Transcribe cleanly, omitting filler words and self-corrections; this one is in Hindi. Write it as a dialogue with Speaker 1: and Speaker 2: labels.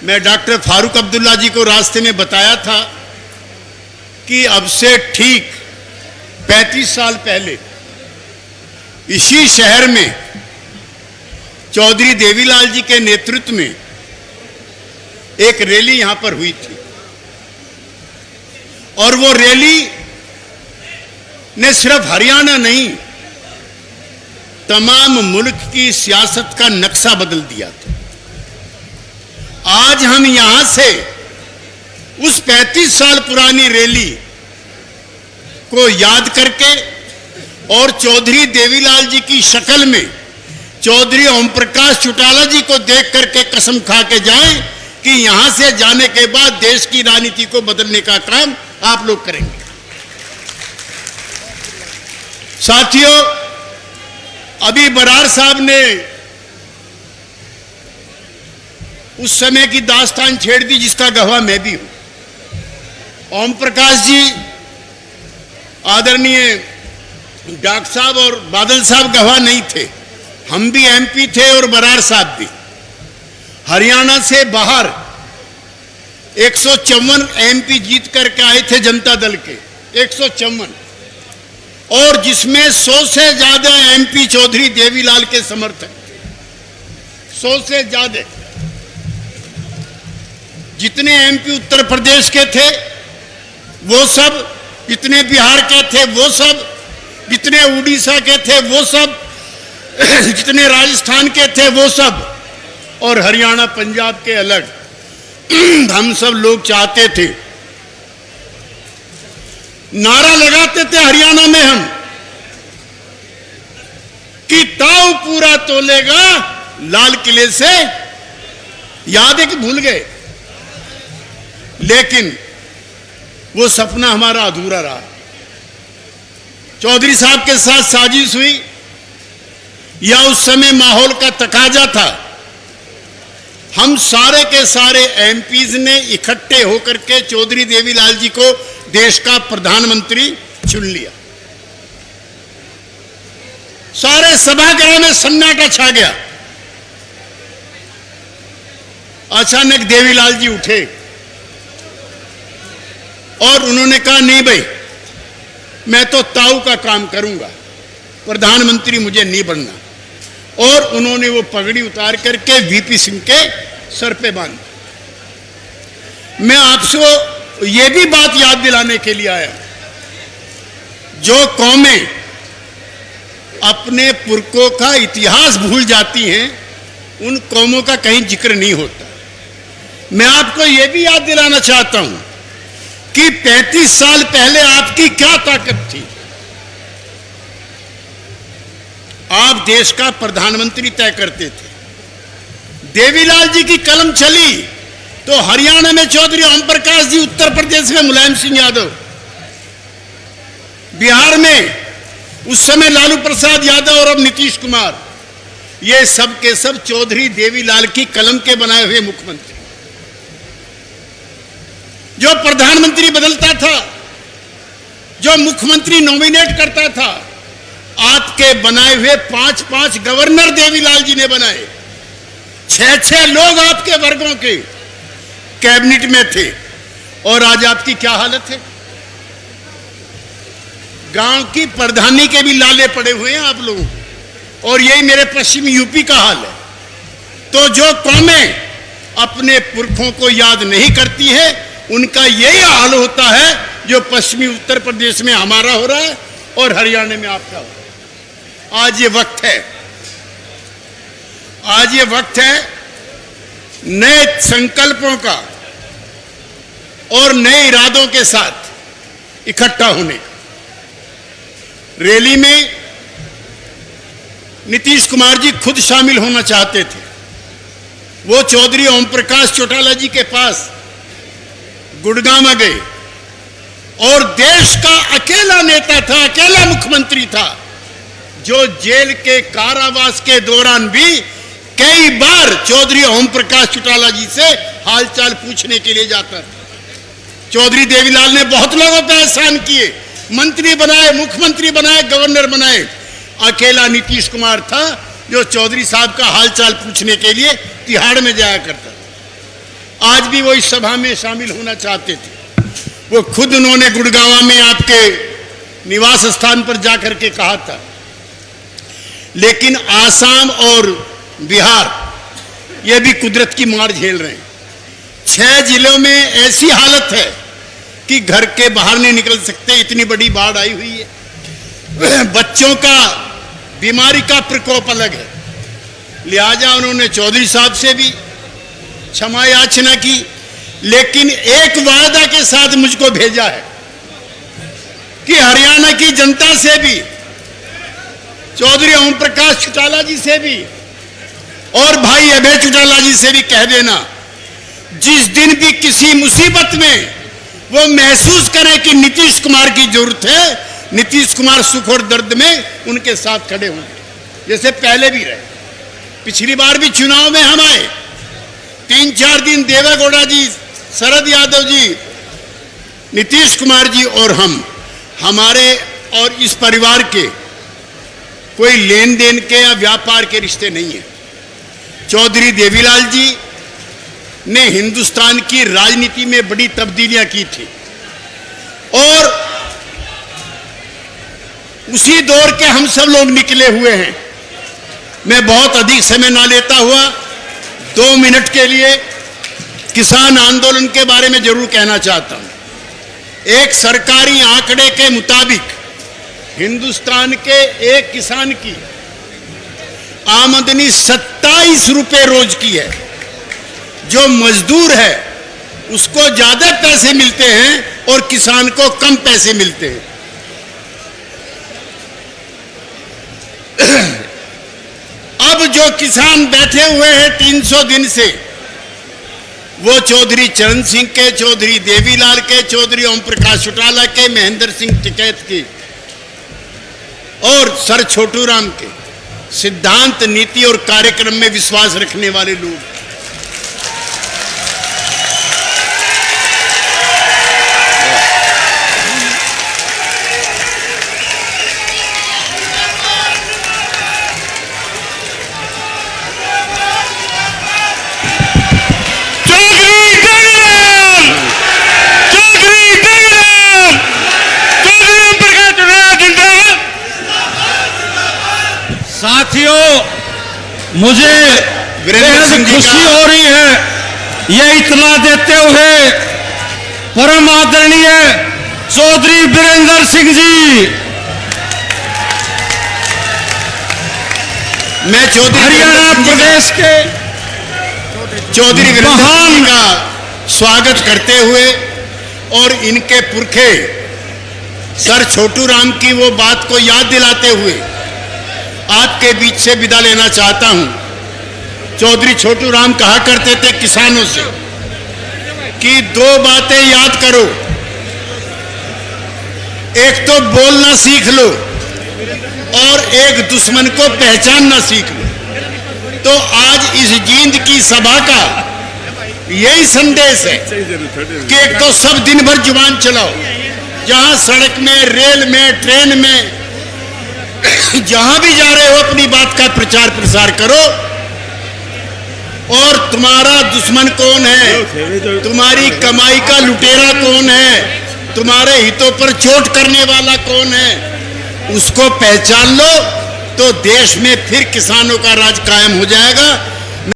Speaker 1: मैं डॉक्टर फारूक अब्दुल्ला जी को रास्ते में बताया था कि अब से ठीक 35 साल पहले इसी शहर में चौधरी देवीलाल जी के नेतृत्व में एक रैली यहां पर हुई थी और वो रैली ने सिर्फ हरियाणा नहीं, तमाम मुल्क की सियासत का नक्शा बदल दिया था। आज हम यहां से उस 35 साल पुरानी रैली को याद करके और चौधरी देवीलाल जी की शक्ल में चौधरी ओम प्रकाश चौटाला जी को देख करके कसम खा के जाएं कि यहां से जाने के बाद देश की राजनीति को बदलने का काम आप लोग करेंगे। साथियों, अभी बरार साहब ने उस समय की दास्तान छेड़ दी जिसका गवाह मैं भी हूं। ओम प्रकाश जी, आदरणीय डॉक्टर साहब और बादल साहब गवाह नहीं थे, हम भी एमपी थे और बरार साहब भी। हरियाणा से बाहर 154 एमपी जीत करके आए थे जनता दल के, 154, और जिसमें 100 से ज्यादा एमपी चौधरी देवीलाल के समर्थक थे। 100 से ज्यादा। जितने एमपी उत्तर प्रदेश के थे वो सब, जितने बिहार के थे वो सब, जितने उड़ीसा के थे वो सब, जितने राजस्थान के थे वो सब, और हरियाणा पंजाब के अलग। हम सब लोग चाहते थे, नारा लगाते थे हरियाणा में हम कि ताऊ पूरा तोलेगा लाल किले से। याद है कि भूल गए? लेकिन वो सपना हमारा अधूरा रहा। चौधरी साहब के साथ साजिश हुई या उस समय माहौल का तकाजा था, हम सारे के सारे एमपीज ने इकट्ठे होकर के चौधरी देवीलाल जी को देश का प्रधानमंत्री चुन लिया। सारे सभागृह में सन्नाटा छा गया। अचानक देवीलाल जी उठे और उन्होंने कहा, नहीं भाई, मैं तो ताऊ का काम करूंगा, प्रधानमंत्री मुझे नहीं बनना। और उन्होंने वो पगड़ी उतार करके वीपी सिंह के सर पे बांधी। मैं आपसे ये भी बात याद दिलाने के लिए आया, जो कौमें अपने पुरखों का इतिहास भूल जाती हैं उन कौमों का कहीं जिक्र नहीं होता। मैं आपको यह भी याद दिलाना चाहता हूं कि 35 साल पहले आपकी क्या ताकत थी। आप देश का प्रधानमंत्री तय करते थे। देवीलाल जी की कलम चली तो हरियाणा में चौधरी ओम प्रकाश जी, उत्तर प्रदेश में मुलायम सिंह यादव, बिहार में उस समय लालू प्रसाद यादव और अब नीतीश कुमार, ये सब के सब चौधरी देवीलाल की कलम के बनाए हुए मुख्यमंत्री। जो प्रधानमंत्री बदलता था, जो मुख्यमंत्री नॉमिनेट करता था, आपके बनाए हुए 5-5 गवर्नर देवीलाल जी ने बनाए। 6-6 लोग आपके वर्गों के कैबिनेट में थे। और आज आपकी क्या हालत है? गांव की प्रधानी के भी लाले पड़े हुए हैं आप लोगों को, और यही मेरे पश्चिमी यूपी का हाल है। तो जो कौमें अपने पुरखों को याद नहीं करती है, उनका यही हाल होता है जो पश्चिमी उत्तर प्रदेश में हमारा हो रहा है और हरियाणा में आपका हो रहा है। आज ये वक्त है, आज ये वक्त है नए संकल्पों का और नए इरादों के साथ इकट्ठा होने का। रैली में नीतीश कुमार जी खुद शामिल होना चाहते थे। वो चौधरी ओम प्रकाश चौटाला जी के पास गुड़गांव गए और देश का अकेला नेता था, अकेला मुख्यमंत्री था जो जेल के कारावास के दौरान भी कई बार चौधरी ओम प्रकाश चौटाला जी से हालचाल पूछने के लिए जाता था। चौधरी देवीलाल ने बहुत लोगों पर एहसान किए, मंत्री बनाए, मुख्यमंत्री बनाए, गवर्नर बनाए। अकेला नीतीश कुमार था जो चौधरी साहब का हालचाल पूछने के लिए तिहाड़ में जाया करता था। आज भी वो इस सभा में शामिल होना चाहते थे। वो खुद उन्होंने गुड़गांव में आपके निवास स्थान पर जाकर के कहा था। लेकिन आसाम और बिहार ये भी कुदरत की मार झेल रहे हैं। 6 जिलों में ऐसी हालत है कि घर के बाहर नहीं निकल सकते, इतनी बड़ी बाढ़ आई हुई है। बच्चों का बीमारी का प्रकोप अलग है। लिहाजा उन्होंने चौधरी साहब से भी क्षमा याचना की, लेकिन एक वायदा के साथ मुझको भेजा है कि हरियाणा की जनता से भी, चौधरी ओम प्रकाश चौटाला जी से भी और भाई अभय चौटाला जी से भी कह देना, जिस दिन भी किसी मुसीबत में वो महसूस करें कि नीतीश कुमार की जरूरत है, नीतीश कुमार सुख और दर्द में उनके साथ खड़े होंगे, जैसे पहले भी रहे। पिछली बार भी चुनाव में हम आए, 3-4 दिन देवेगौड़ा जी, शरद यादव जी, नीतीश कुमार जी और हम, हमारे और इस परिवार के कोई लेन देन के या व्यापार के रिश्ते नहीं है। चौधरी देवीलाल जी ने हिंदुस्तान की राजनीति में बड़ी तब्दीलियां की थी और उसी दौर के हम सब लोग निकले हुए हैं। मैं बहुत अधिक समय ना लेता हुआ 2 मिनट के लिए किसान आंदोलन के बारे में जरूर कहना चाहता हूं। एक सरकारी आंकड़े के मुताबिक हिंदुस्तान के एक किसान की आमदनी 27 रुपए रोज की है। जो मजदूर है उसको ज्यादा पैसे मिलते हैं और किसान को कम पैसे मिलते हैं। अब जो किसान बैठे हुए हैं 300 दिन से, वो चौधरी चरण सिंह के, चौधरी देवीलाल के, चौधरी ओम प्रकाश चौटाला के, महेंद्र सिंह टिकैत के और सर छोटू राम के सिद्धांत, नीति और कार्यक्रम में विश्वास रखने वाले लोग।
Speaker 2: साथियों, मुझे बेहद खुशी हो रही है ये इत्तला देते हुए परम आदरणीय चौधरी वीरेंद्र सिंह जी,
Speaker 1: मैं चौधरी
Speaker 2: हरियाणा प्रदेश के
Speaker 1: चौधरी वीरेंद्र सिंह का स्वागत करते हुए और इनके पुरखे सर छोटू राम की वो बात को याद दिलाते हुए आपके बीच से विदा लेना चाहता हूं। चौधरी छोटू राम कहा करते थे किसानों से कि 2 बातें याद करो, एक तो बोलना सीख लो और एक दुश्मन को पहचानना सीख लो। तो आज इस जींद की सभा का यही संदेश है कि एक तो सब दिन भर जुबान चलाओ, जहां सड़क में, रेल में, ट्रेन में, जहां भी जा रहे हो अपनी बात का प्रचार प्रसार करो। और तुम्हारा दुश्मन कौन है, तुम्हारी कमाई का लुटेरा कौन है, तुम्हारे हितों पर चोट करने वाला कौन है, उसको पहचान लो तो देश में फिर किसानों का राज कायम हो जाएगा।